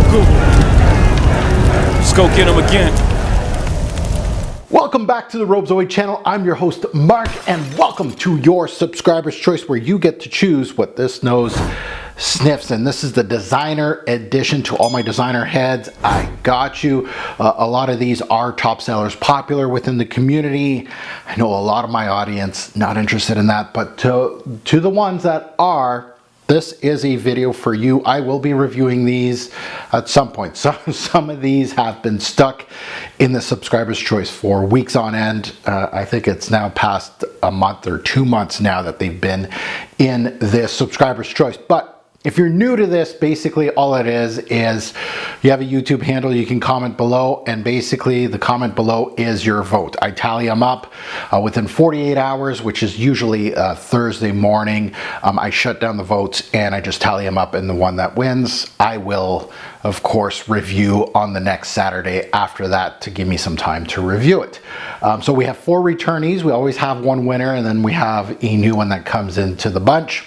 beaucoup. Let's go get him again. Welcome back to the Robe Zoe channel. I'm your host, Mark, and welcome to your subscriber's choice, where you get to choose what this nose sniffs. And this is the designer edition. To all my designer heads, I got you. A lot of these are top sellers, popular within the community. I know a lot of my audience not interested in that, but to the ones that are, this is a video for you. I will be reviewing these at some point. Some of these have been stuck in the subscriber's choice for weeks on end. I think it's now past a month or 2 months now that they've been in this subscriber's choice. But if you're new to this, basically all it is you have a YouTube handle, you can comment below, and basically the comment below is your vote. I tally them up within 48 hours, which is usually Thursday morning. I shut down the votes and I just tally them up, and the one that wins, I will, of course, review on the next Saturday after that to give me some time to review it. So we have 4 returnees. We always have 1 winner, and then we have a new one that comes into the bunch.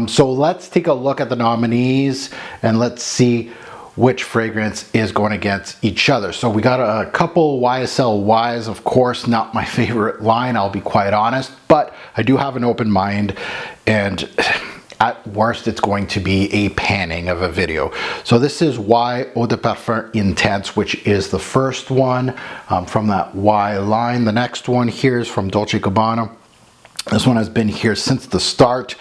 So let's take a look at the nominees and let's see which fragrance is going against each other. So we got a couple YSL Ys, of course, not my favorite line, I'll be quite honest, but I do have an open mind, and at worst it's going to be a panning of a video. So this is Y Eau de Parfum Intense, which is the first one from that Y line. The next one here is from Dolce & Gabbana. This one has been here since the start.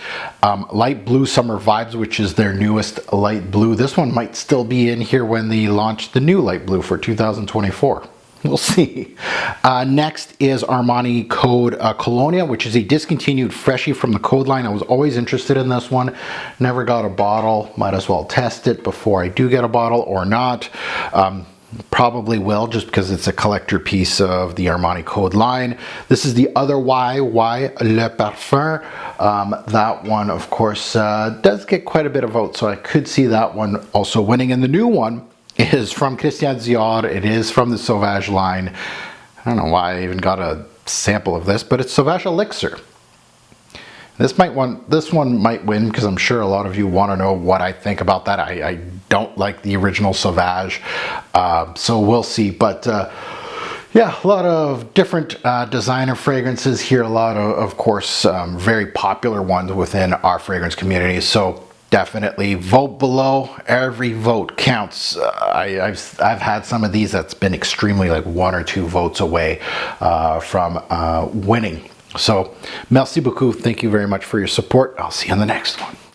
Light Blue Summer Vibes, which is their newest light blue. This one might still be in here when they launch the new light blue for 2024. We'll see. Next is Armani Code Colonia, which is a discontinued freshie from the Code line. I was always interested in this one. Never got a bottle. Might as well test it before I do get a bottle or not. Probably will, just because it's a collector piece of the Armani Code line. This is the other Y Le Parfum. That one, of course, does get quite a bit of votes, so I could see that one also winning. And the new one is from Christian Dior. It is from the Sauvage line. I don't know why I even got a sample of this, but it's Sauvage Elixir. This one might win, because I'm sure a lot of you want to know what I think about that. I don't like the original Sauvage, so we'll see. But yeah, a lot of different designer fragrances here. A lot of course, very popular ones within our fragrance community. So definitely vote below. Every vote counts. I've had some of these that's been extremely, like 1 or 2 votes away from winning. So, merci beaucoup. Thank you very much for your support. I'll see you on the next one.